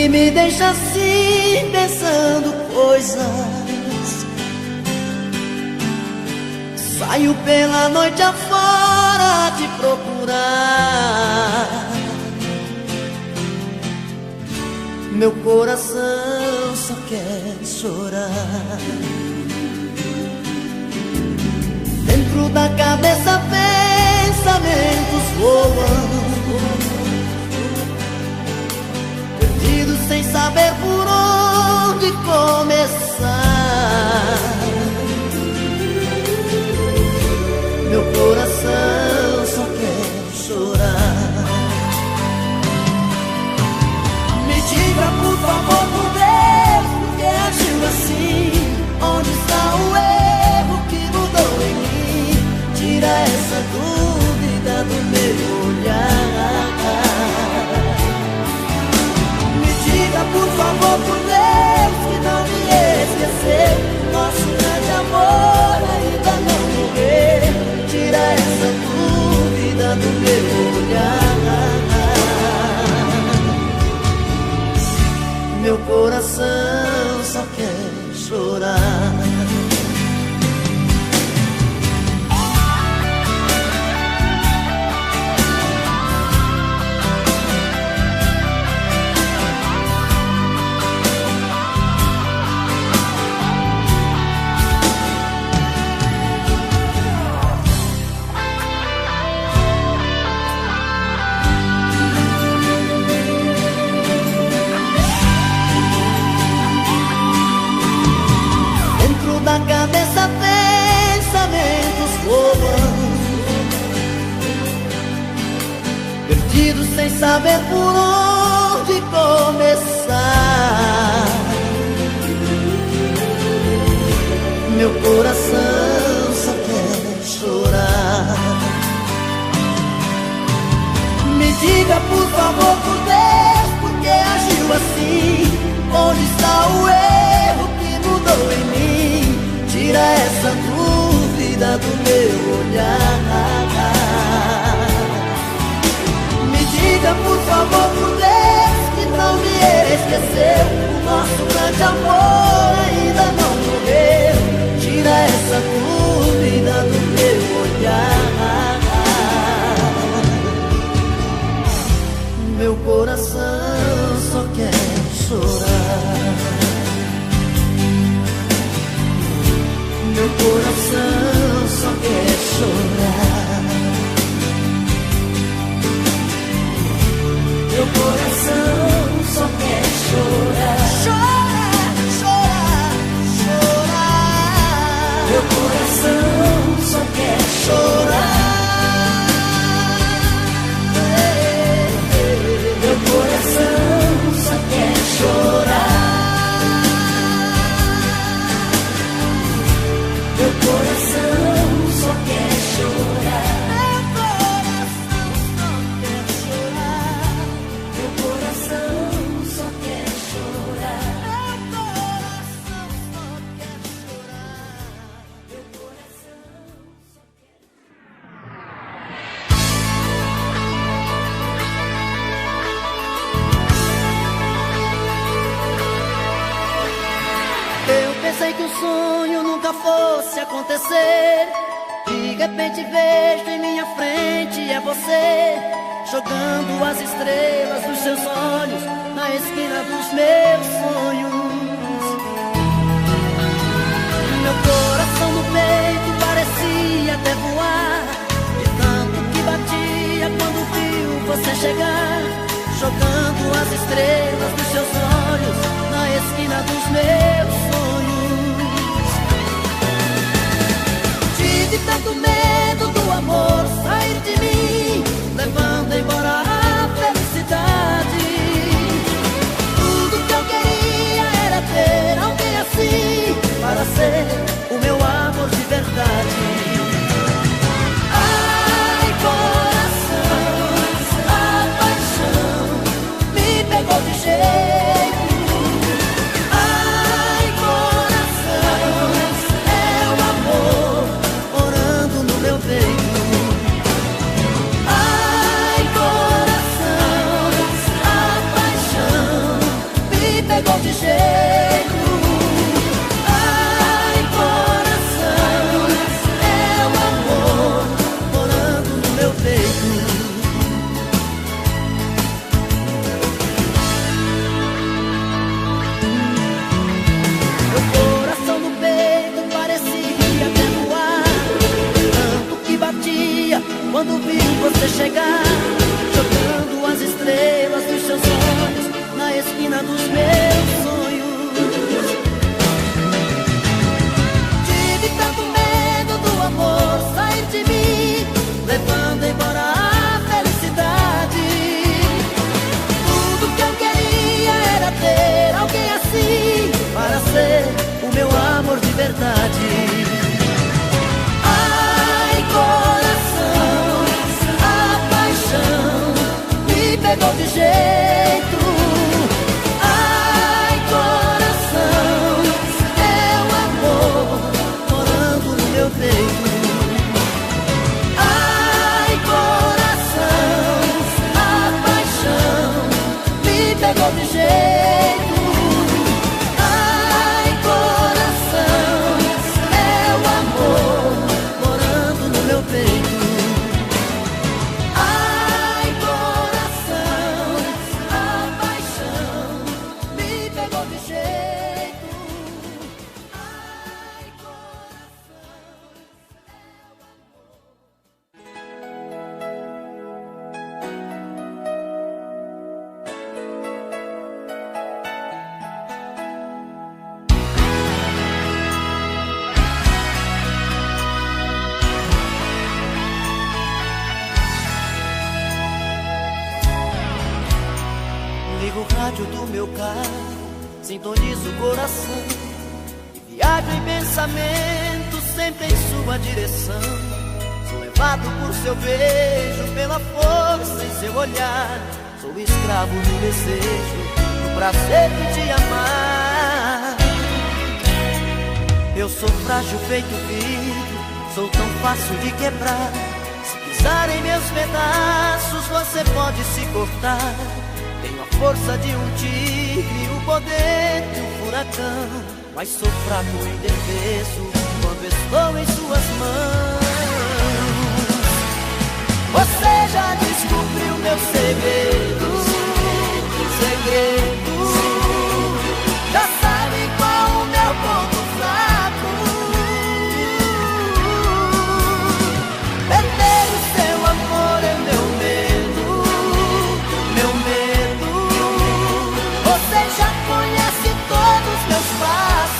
que me deixa assim pensando coisas. Saio pela noite afora te procurar. Meu coração só quer chorar. Dentro da cabeça pensamentos voam, perdidos sem saber por onde começar. Meu coração só quer chorar. Me diga por favor, por Deus, por que agiu assim? Onde está o erro que mudou em mim? Tira essa dúvida do meu olhar. Me diga por favor, por Deus, que não me esqueceu. Nosso grande amor ainda não morreu. Tira essa dúvida do meu olhar. Meu coração só quer chorar. Da cabeça pensamentos voam, perdidos sem saber por onde começar. Meu coração só quer chorar. Me diga por favor, por Deus, por que agiu assim? Onde está o erro que mudou em mim? Tira essa dúvida do meu olhar. Me diga por favor, por Deus, que não me esqueceu. O nosso grande amor ainda não morreu. Tira essa dúvida do meu olhar. Meu coração só quer chorar. Meu coração só quer chorar. Meu coração só quer chorar. Chorar, chorar, chorar. Meu coração só quer chorar. Meu coração só quer chorar. Meu coração só quer chorar. Meu coração só quer chorar. Meu coração só quer chorar. Meu coração só quer chorar. Eu pensei que o sonho nunca fosse acontecer. De repente vejo em minha frente é você, jogando as estrelas dos seus olhos na esquina dos meus sonhos. Meu coração no peito parecia até voar, de tanto que batia quando viu você chegar, jogando as estrelas dos seus olhos na esquina dos meus sonhos. Tive tanto medo do amor sair de mim, levando embora a felicidade. Tudo que eu queria era ter alguém assim, para ser o meu amor de verdade. Ai, coração, a paixão me pegou de jeito. rádio do meu carro, sintonizo o coração e viajo em pensamento sempre em sua direção. Sou levado por seu beijo, pela força em seu olhar. Sou escravo do desejo, do prazer de te amar. Eu sou frágil feito vidro, sou tão fácil de quebrar. Se pisar em meus pedaços, você pode se cortar. Tenho a força de um tigre, o poder de um furacão, mas sou fraco e indefeso quando estou em suas mãos. Você já descobriu meu segredo, já sabe qual o meu ponto fraco. Perder o seu amor é meu medo, meu medo. Você já conhece todos os meus passos.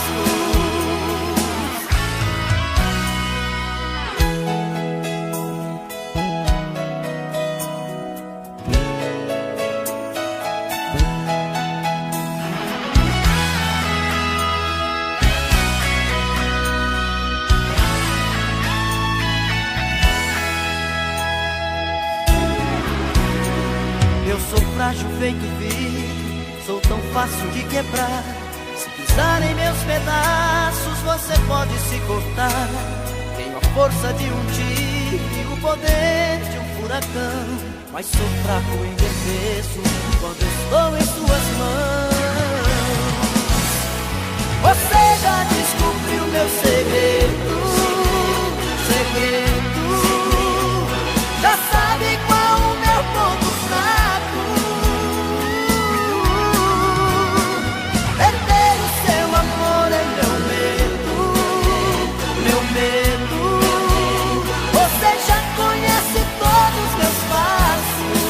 Eu sou frágil feito vidro, sou tão fácil de quebrar. Se pisar em meus pedaços, você pode se cortar. Tenho a força de um tigre, o poder de um furacão, mas sou fraco e indefeso quando estou em suas mãos. Você já descobriu meu segredo, já sabe qual o meu ponto fraco. Perder o seu amor é meu medo, meu medo. Você já conhece todos os meus passos.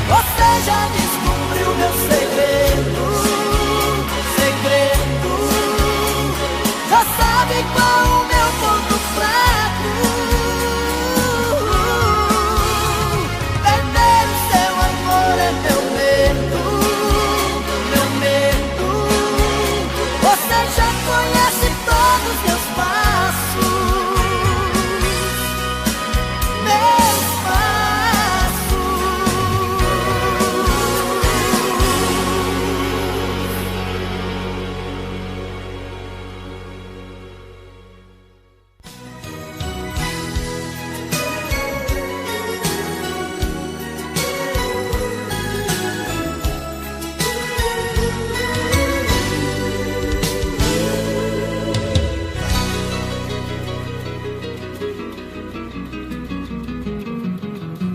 Você já descobriu meu segredo, já sabe qual o meu ponto fraco. Perder o seu amor é meu medo, meu medo. Você já conhece todos os meus passos, meus passos.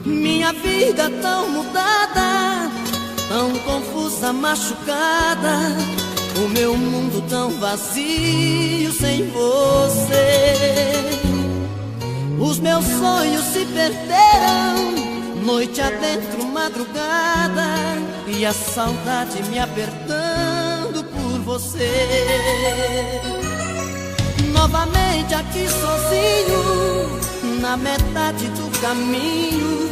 Minha vida tão mudada, tão confusa, machucada, o meu mundo tão vazio sem você. Os meus sonhos se perderam, noite adentro, madrugada, e a saudade me apertando por você. Novamente aqui sozinho, na metade do caminho,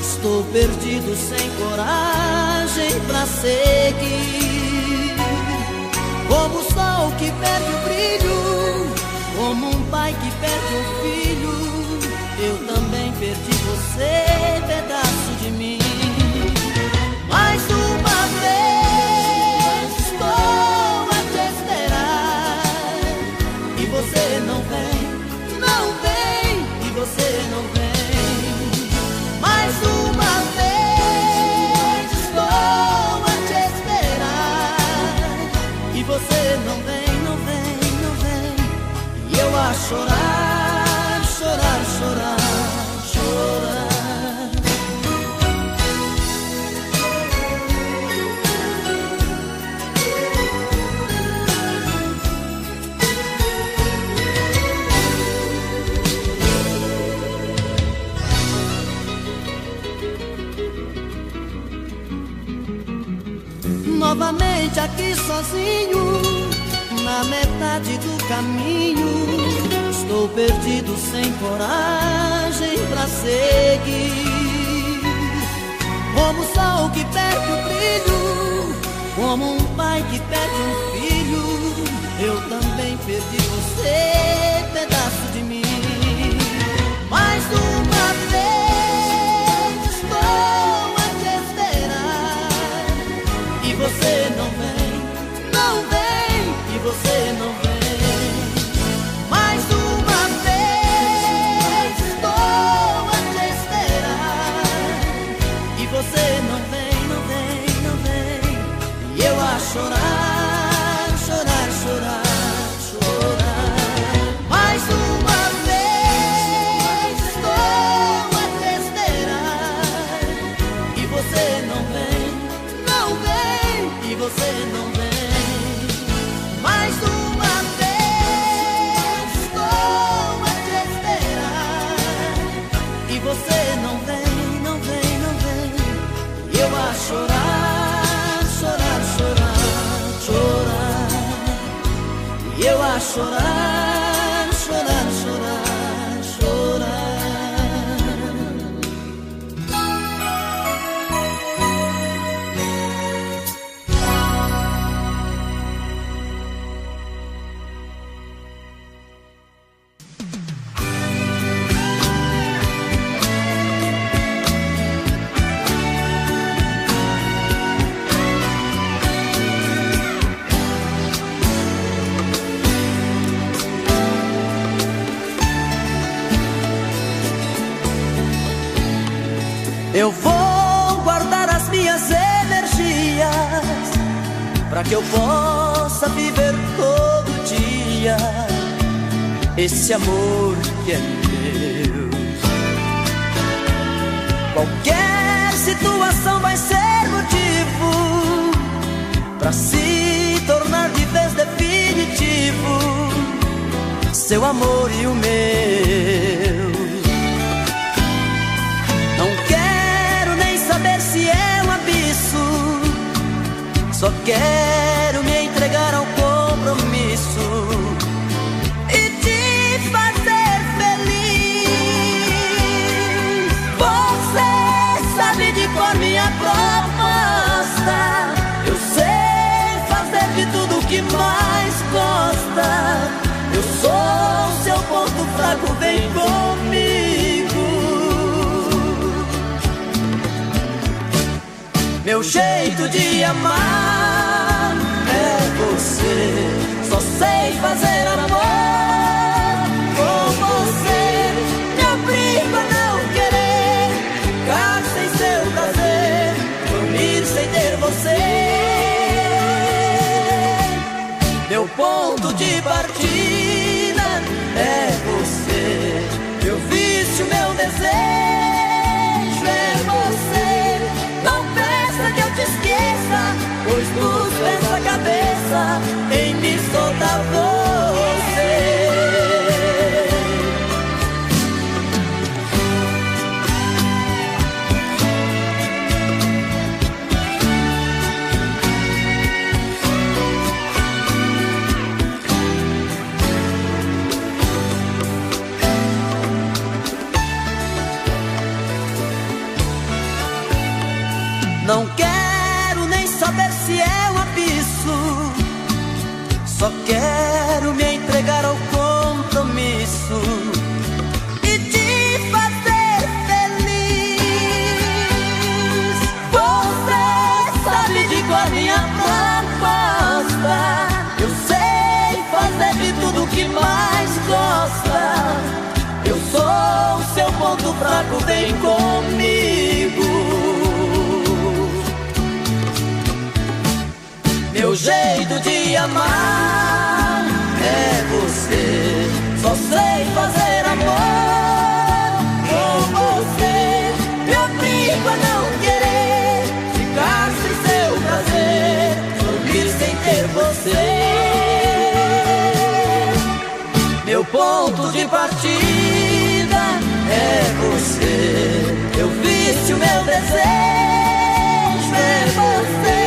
estou perdido sem coragem pra seguir. Como o sol que perde o brilho, como um pai que perde um filho, eu também perdi você, pedaço de mim. Mais uma vez estou a te esperar, e você não vem, não vem, e você não vem. Mais uma vez estou a te esperar, e você não vem, não vem, não vem. E eu a chorar, chorar, chorar, chorar. Novamente aqui sozinho, na metade do caminho, estou perdido sem coragem pra seguir. como o sol que perde o brilho, como um pai que perde um filho, eu também perdi você, pedaço de mim. Mais uma vez estou a te esperar e você não vem, não vem, e você não vem. Mais uma vez estou a te esperar e você não vem, não vem, não vem. E eu a chorar, chorar, chorar, chorar. Mais uma vez estou a te esperar e você não vem, não vem, e você não vem. Mais uma vez estou a te esperar e você não vem, não vem, não vem. E eu a chorar, chorar, chorar, chorar. E eu a chorar, chorar, chorar, chorar. Eu vou guardar as minhas energias para que eu possa viver todo dia esse amor que é meu. Qualquer situação vai ser motivo para se tornar de vez definitivo seu amor e o meu. Não quero nem saber se é um abismo, só quero me entregar ao compromisso e te fazer feliz. Você sabe de cor minha proposta, eu sei fazer de tudo o que mais gosta. Eu sou seu ponto fraco, vem comigo. Meu jeito de amar é você, só sei fazer amor com você. Me obrigo a não querer ficar sem seu prazer, dormir sem ter você. Meu ponto de partida é você, meu vício, meu desejo é você. Não peça que eu te esqueça, pois dos pés à cabeça em mim só tá você. Não quero nem saber se é um abismo, só quero me entregar ao compromisso e te fazer feliz. Você sabe de qual minha proposta, eu sei fazer de tudo o que mais gosta. Eu sou o seu ponto fraco, vem comigo. Meu jeito de amar é você, só sei fazer amor com você. Me obrigo a não querer ficar sem seu prazer, dormir sem ter você. Meu ponto de partida é você, meu vício, meu desejo é você.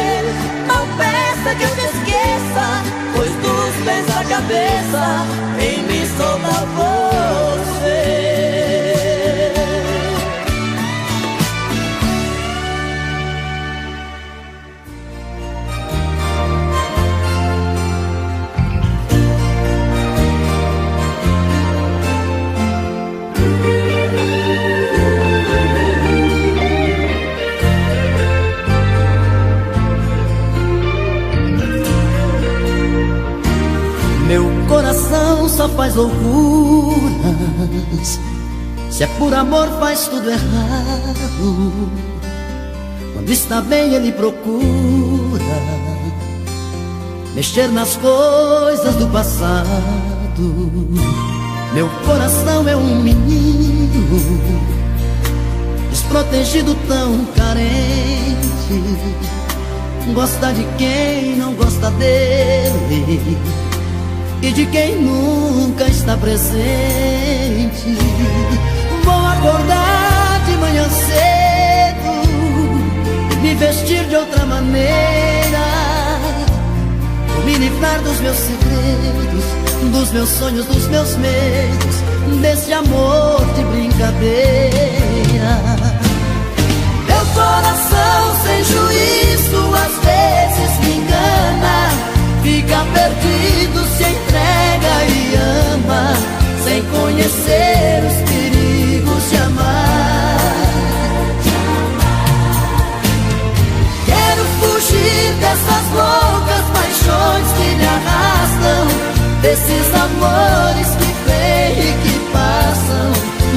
Não peça que eu te esqueça, pois dos pés à cabeça em mim só dá você. Meu coração só faz loucuras, se é por amor faz tudo errado. Quando está bem ele procura mexer nas coisas do passado. Meu coração é um menino desprotegido, tão carente. Gosta de quem não gosta dele e de quem nunca está presente. Vou acordar de manhã cedo e me vestir de outra maneira. Vou me livrar dos meus segredos, dos meus sonhos, dos meus medos, desse amor de brincadeira. Meu coração sem juízo às vezes me engana, fica perdido, se entrega e ama, sem conhecer os perigos de amar. Quero fugir dessas loucas paixões que me arrastam, desses amores que vêm e que passam,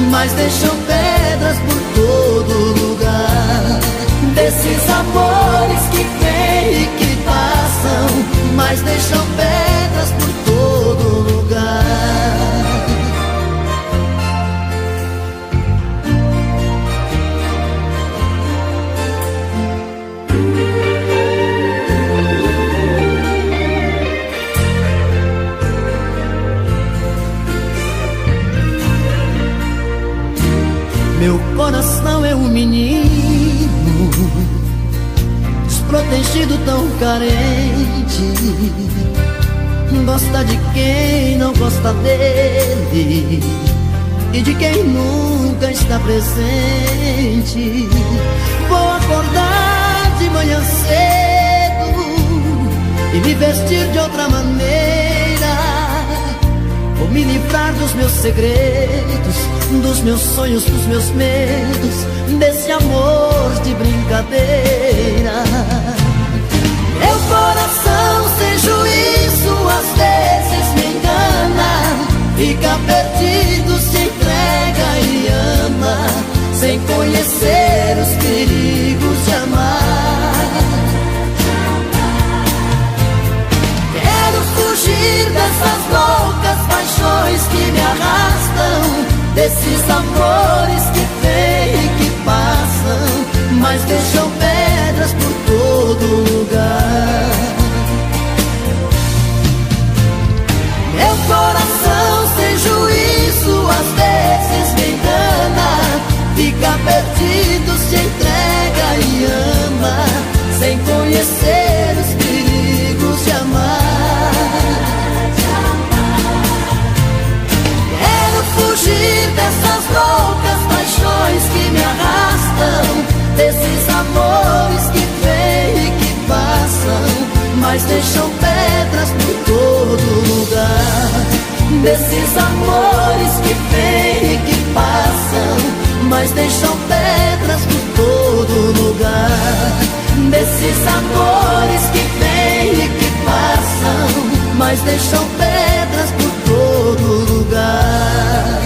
mas deixam pedras por todo lugar. Desses amores que vêm e que passam, mas deixam pedras por todo lugar. Meu coração é um menino desprotegido, tão carente. Gosta de quem não gosta dele e de quem nunca está presente. Vou acordar de manhã cedo e me vestir de outra maneira. Vou me livrar dos meus segredos, dos meus sonhos, dos meus medos, desse amor de brincadeira. Meu coração sem juízo às vezes me engana, fica perdido, se entrega e ama, sem conhecer os perigos de amar. Quero fugir dessas loucas paixões que me arrastam, desses amores que vêm e que passam, mas deixam pedras por todo lugar. Meu coração sem juízo às vezes me engana, fica perdido, se entrega e ama, sem conhecer os perigos de amar. Quero fugir dessas loucas paixões que me arrastam, desses amores que vêm e que passam, mas deixam pedras por todo lugar. Desses amores que vêm e que passam, mas deixam pedras por todo lugar. Desses amores que vêm e que passam, mas deixam pedras por todo lugar.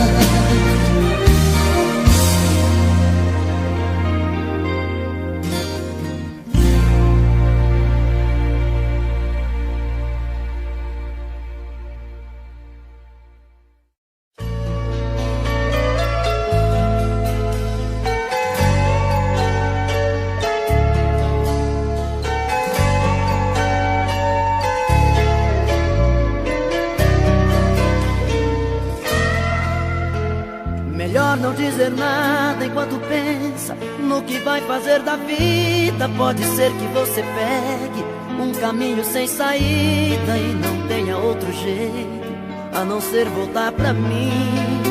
Melhor não dizer nada enquanto pensa no que vai fazer da vida. Pode ser que você pegue um caminho sem saída e não tenha outro jeito a não ser voltar pra mim.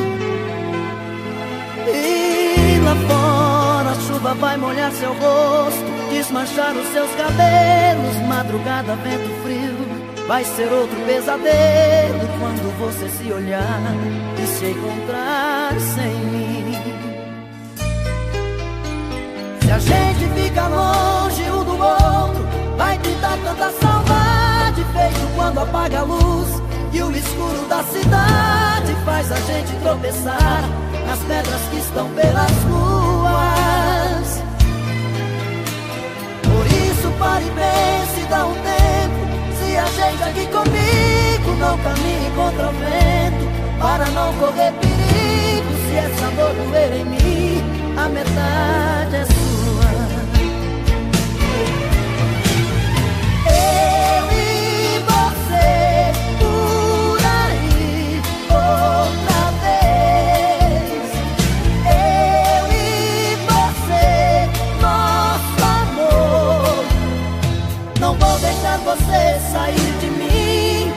E lá fora a chuva vai molhar seu rosto, desmanchar os seus cabelos. Madrugada, vento frio, vai ser outro pesadelo quando você se olhar e se encontrar sem mim. Se a gente fica longe um do outro, vai pintar tanta saudade, feito quando apaga a luz e o escuro da cidade faz a gente tropeçar nas pedras que estão pelas ruas. Por isso pare e pense, dá um tempo. Se a gente aqui comigo não caminhe contra o vento, para não correr perigo. Se essa dor doer em mim, a metade é sua. Eu e você por aí outra vez. Eu e você, nosso amor. Não vou deixar você sair de mim.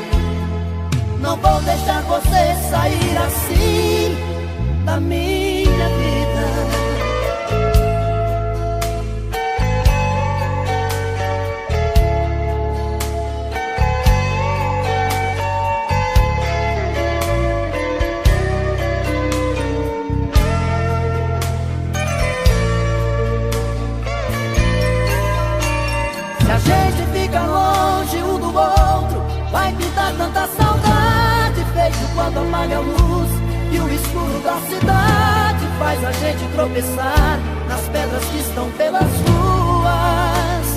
Não vou deixar você sair assim da minha vida. Se a gente fica longe um do outro, vai pintar tanta saudade, feito quando apaga a luz e o escuro da cidade faz a gente tropeçar nas pedras que estão pelas ruas.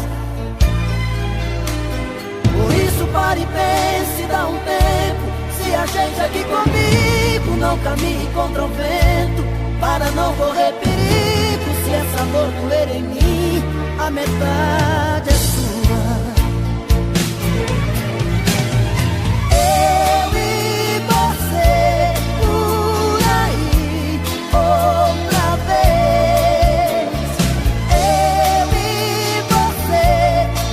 Por isso pare e pense, dá um tempo. Se a gente aqui comigo não caminhe contra o vento, para não correr perigo. Se essa dor doer em mim, a metade é sua. Eu e você por aí outra vez. Eu e você,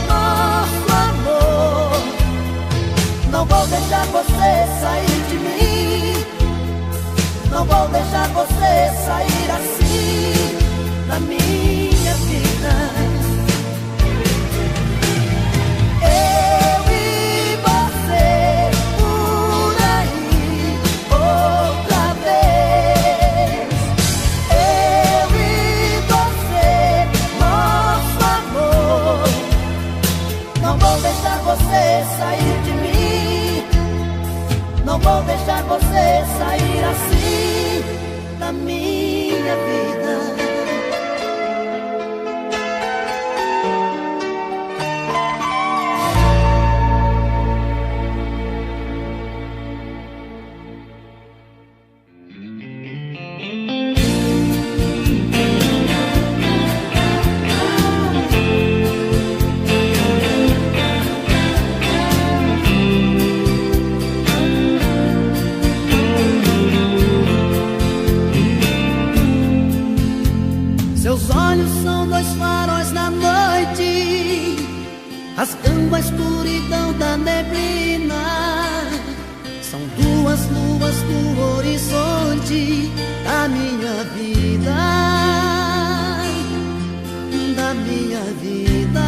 nosso amor. Não vou deixar você sair de mim. Não vou deixar você sair assim da minha vida. Eu e você por aí outra vez. Eu e você, nosso amor. Não vou deixar você sair de mim. Não vou deixar você sair assim da minha vida. Seus olhos são dois faróis na noite, rasgando a escuridão da neblina. São duas luas no horizonte da minha vida, da minha vida.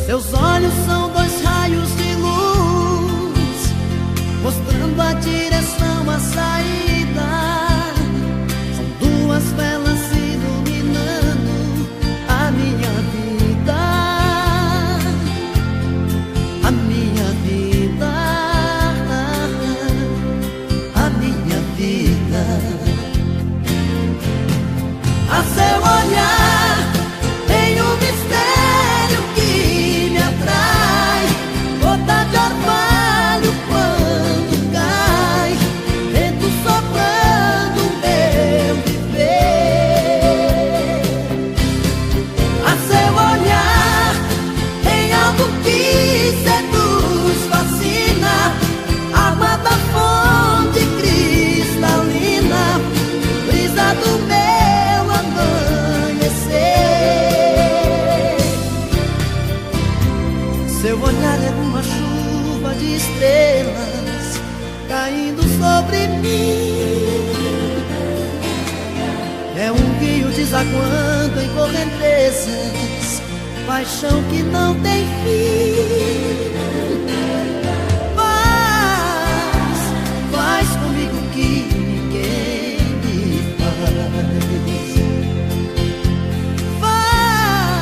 Seus olhos são dois raios de luz, mostrando a direção, a saída. Duas velas iluminando a minha vida, a minha vida, a minha vida. A seu olhar tem um mistério que me atrai, gota de orvalho quando cai, vento soprando meu viver. A seu olhar tem algo que seduz, fascina, água da fonte cristalina, brisa do meu amanhecer. Seu olhar é uma chuva de estrelas caindo sobre mim. É um rio desaguando em correntezas, paixão que não tem fim. Faz comigo o que ninguém me faz.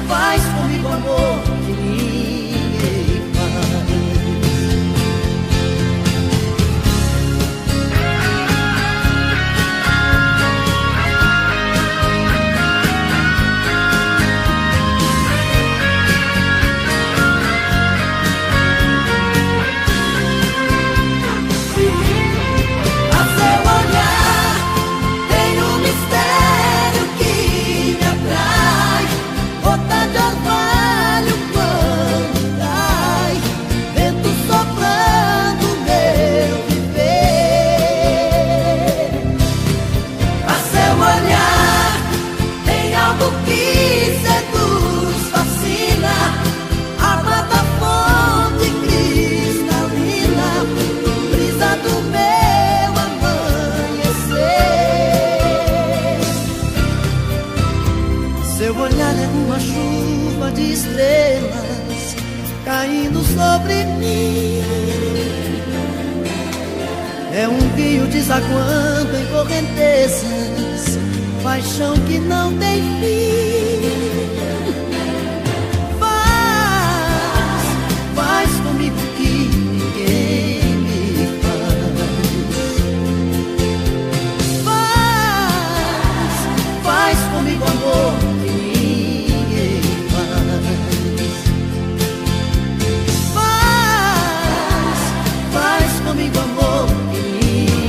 Faz comigo amor que ninguém chuva de estrelas caindo sobre mim. É um rio desaguando em correntezas, paixão que não tem fim. Faz comigo que ninguém me faz comigo amor que ninguém faz comigo amor que ninguém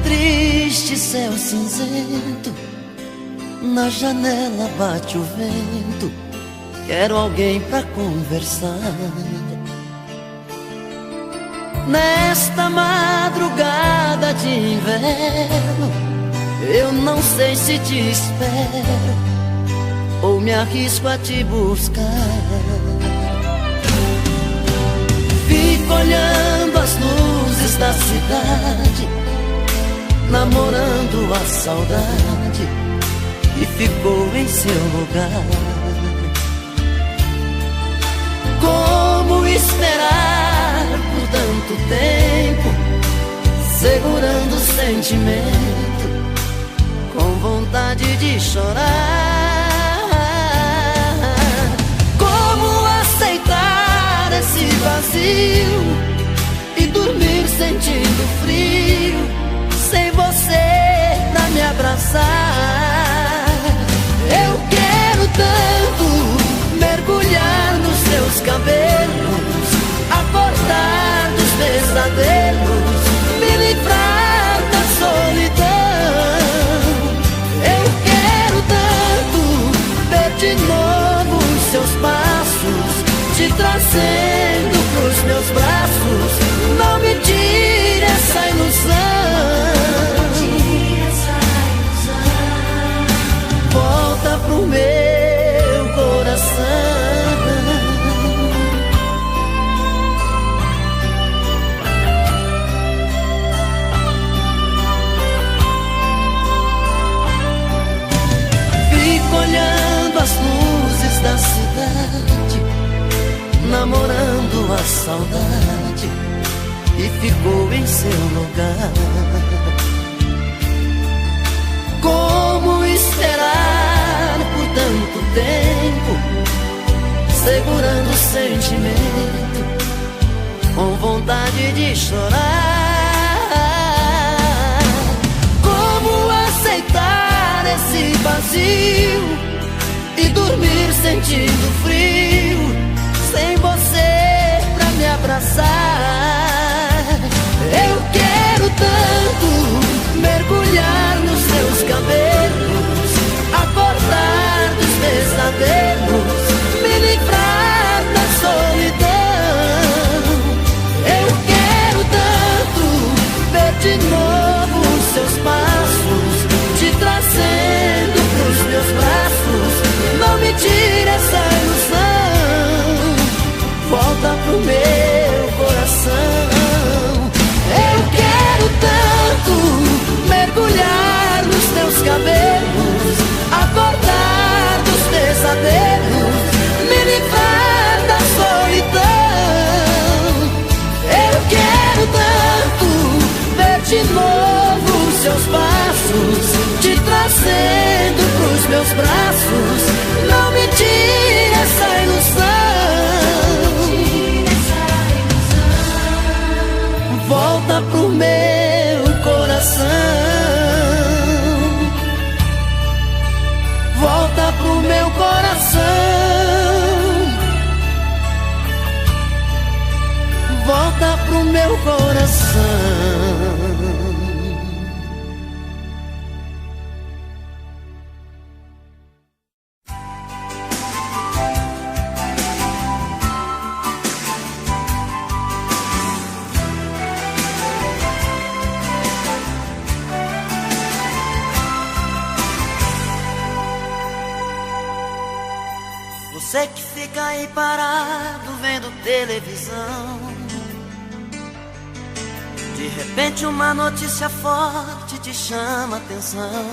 Triste céu cinzento, na janela bate o vento. Quero alguém pra conversar. Nesta madrugada de inverno, eu não sei se te espero ou me arrisco a te buscar. Fico olhando as luzes da cidade, namorando a saudade que ficou em seu lugar. Como esperar por tanto tempo, segurando o sentimento, com vontade de chorar. vazio e dormir sentindo frio, sem você pra me abraçar. Eu quero tanto mergulhar nos seus cabelos, acordar dos pesadelos, me livrar da solidão. Eu quero tanto ver de novo os seus passos, te trazendo pros meus braços. Não me tire essa ilusão. Volta pro meu coração. Fico olhando as luzes da cidade, namorando a saudade, e ficou em seu lugar. Como esperar por tanto tempo, segurando o sentimento, com vontade de chorar? Como aceitar esse vazio e dormir sentindo frio, sem você pra me abraçar? Eu quero tanto mergulhar nos seus cabelos, acordar dos pesadelos, me livrar da solidão. Eu quero tanto ver de novo os seus passos, te trazendo pros meus braços. Não me tire essa ilusão. Volta pro meu coração. Eu quero tanto mergulhar nos teus cabelos, acordar dos pesadelos, me livrar da solidão. Eu quero tanto ver de novo os seus passos, te trazendo pros meus braços. Não me tire essa ilusão. Volta pro meu coração. Volta pro meu coração. Volta pro meu coração. Você que fica aí parado vendo televisão, de repente uma notícia forte te chama a atenção.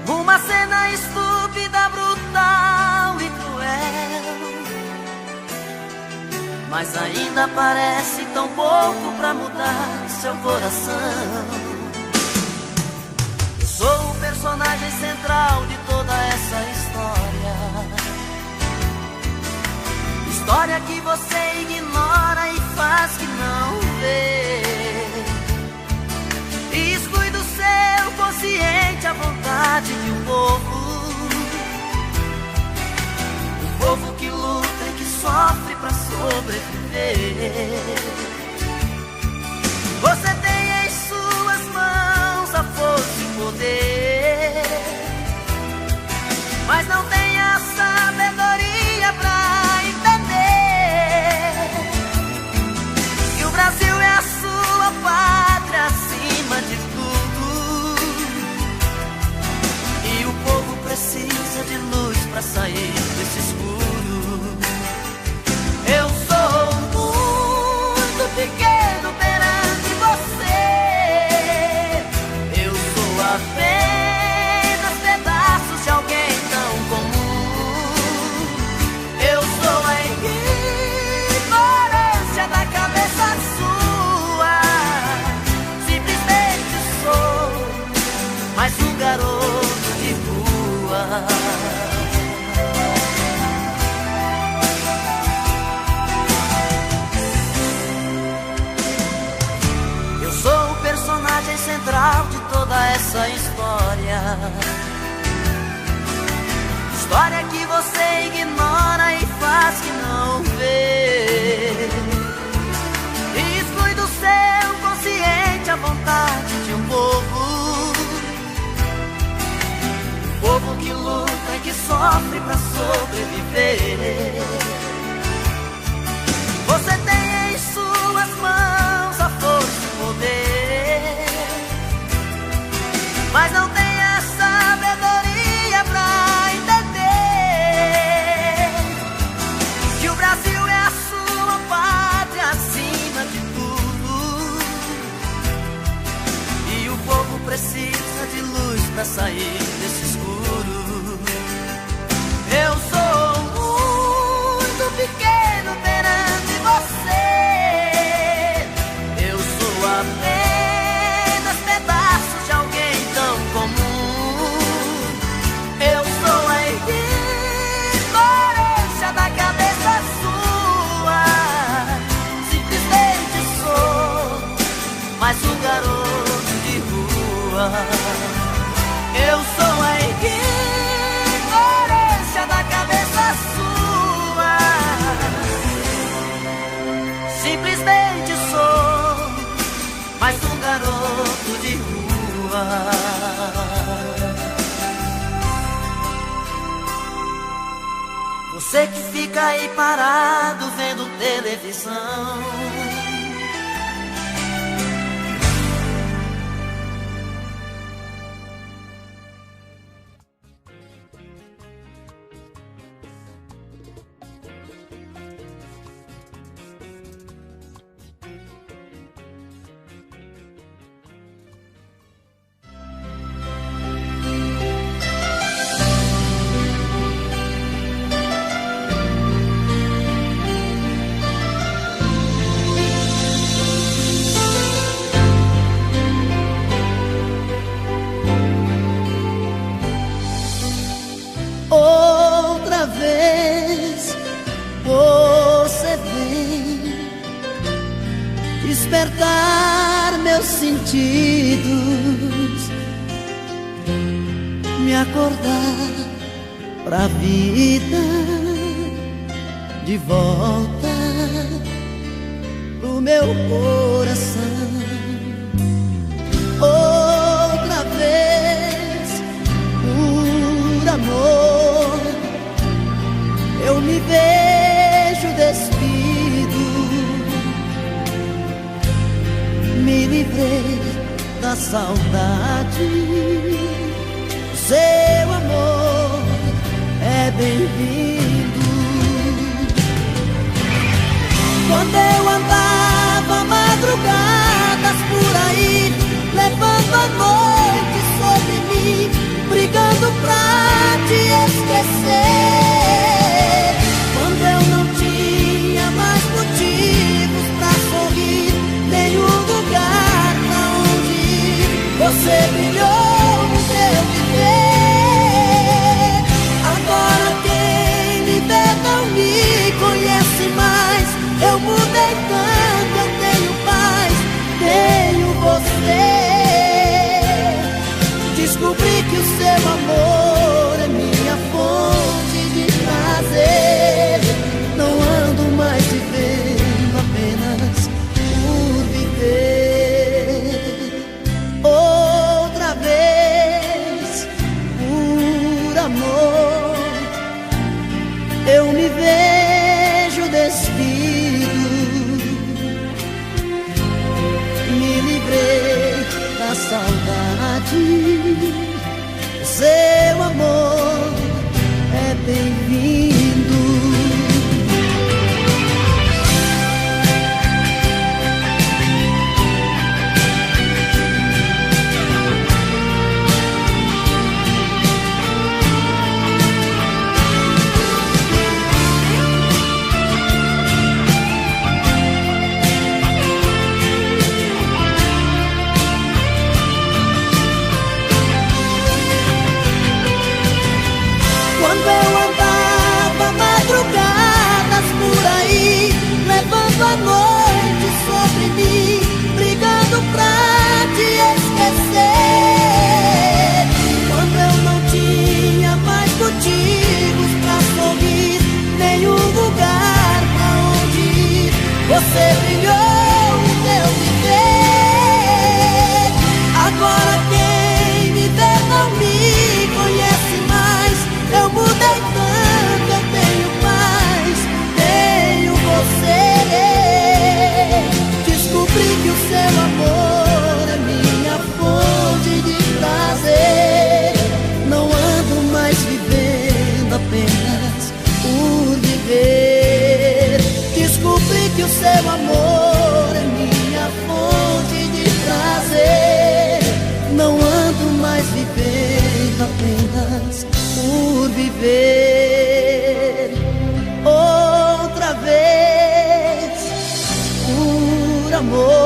Uma cena estúpida, brutal e cruel, mas ainda parece tão pouco pra mudar seu coração. Sou o personagem central de toda essa história, história que você ignora e faz que não vê. E exclui do seu consciente a vontade de um povo que luta e que sofre pra sobreviver. Você tem em suas mãos a força e o poder, mas não tem a sabedoria pra entender que o Brasil é a sua pátria acima de tudo, e o povo precisa de luz pra sair desse escuro. Eu sou muito pequeno perante você, eu sou apenas pedaços de alguém tão comum. Eu sou a ignorância da cabeça sua, simplesmente sou mais um garoto de rua. nossa história. História que você ignora e faz que não vê, e exclui do seu consciente a vontade de um povo. Povo que luta e que sofre pra sobreviver. Você tem em suas mãos a força e o poder, mas não tem a sabedoria pra entender que o Brasil é a sua pátria acima de tudo, e o povo precisa de luz pra sair desse escuro. Eu sou muito pequeno perante você, eu sou apenas pedaço de alguém tão comum. Eu sou a ignorância da cabeça sua, simplesmente sou mais um garoto de rua. Eu sou a ignorância da cabeça sua, simplesmente sou mais um garoto de rua. Você que fica aí parado vendo televisão, outra vez você vem despertar meus sentidos, me acordar pra vida, de volta pro meu coração. Outra vez, por amor, eu me vejo despido, me livrei da saudade. Seu amor é bem-vindo. Quando eu andava madrugadas por aí, levando a noite sobre mim, brigando pra te esquecer. Quando eu não tinha mais motivos pra sorrir, nenhum lugar pra onde ir, você brilhou no meu viver. Agora quem me vê não me conhece mais. Eu mudei tanto, eu tenho paz, tenho você. Descobri que o seu amor é minha fonte de prazer. Não ando mais vivendo apenas por viver. Outra vez, por amor, eu me vejo despido, me livrei da saudade. Seu amor viver outra vez por amor.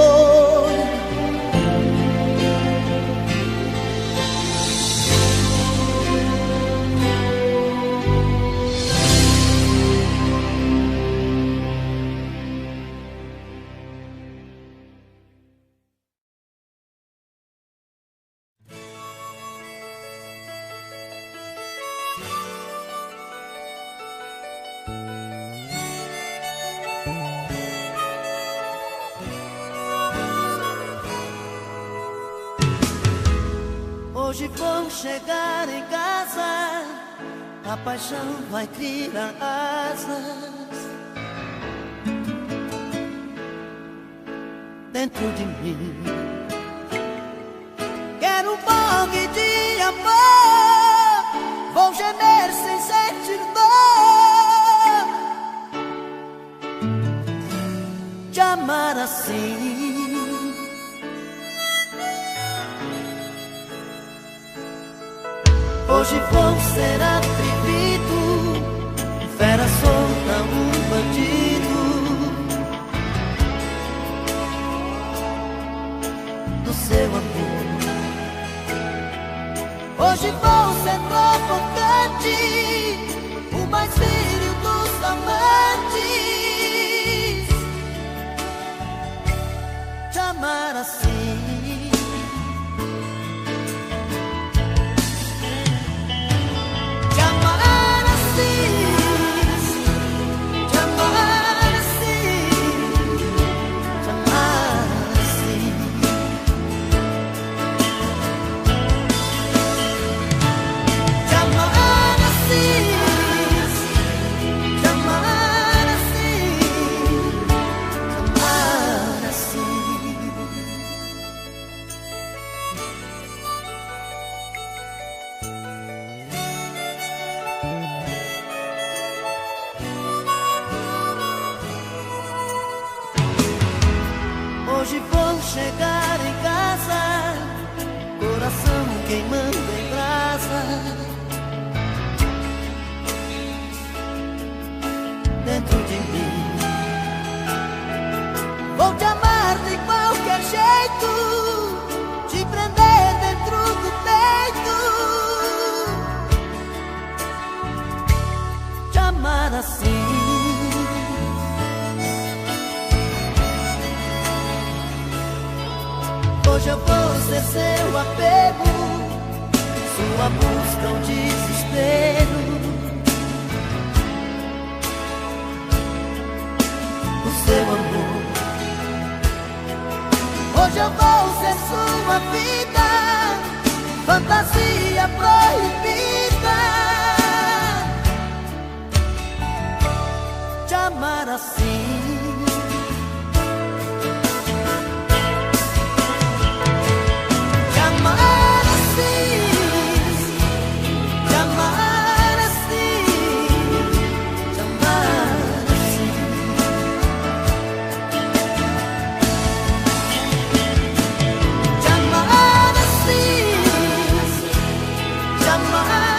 Hoje vou chegar em casa, a paixão vai criar asas dentro de mim. Quero um pouco de amor, vou gemer sem sentir dor, te amar assim. Hoje vou ser atrevido, fera solta, um bandido do seu amor. Hoje vou ser provocante, o mais viril dos amantes, te amar assim. Hoje vou chegar em casa, coração queimando em brasa, dentro de mim. Vou te amar de qualquer jeito, te prender dentro do peito, te amar assim. Hoje eu vou ser seu apego, sua busca, um desespero, o seu amor. Hoje eu vou ser sua vida, fantasia proibida, te amar assim. Amar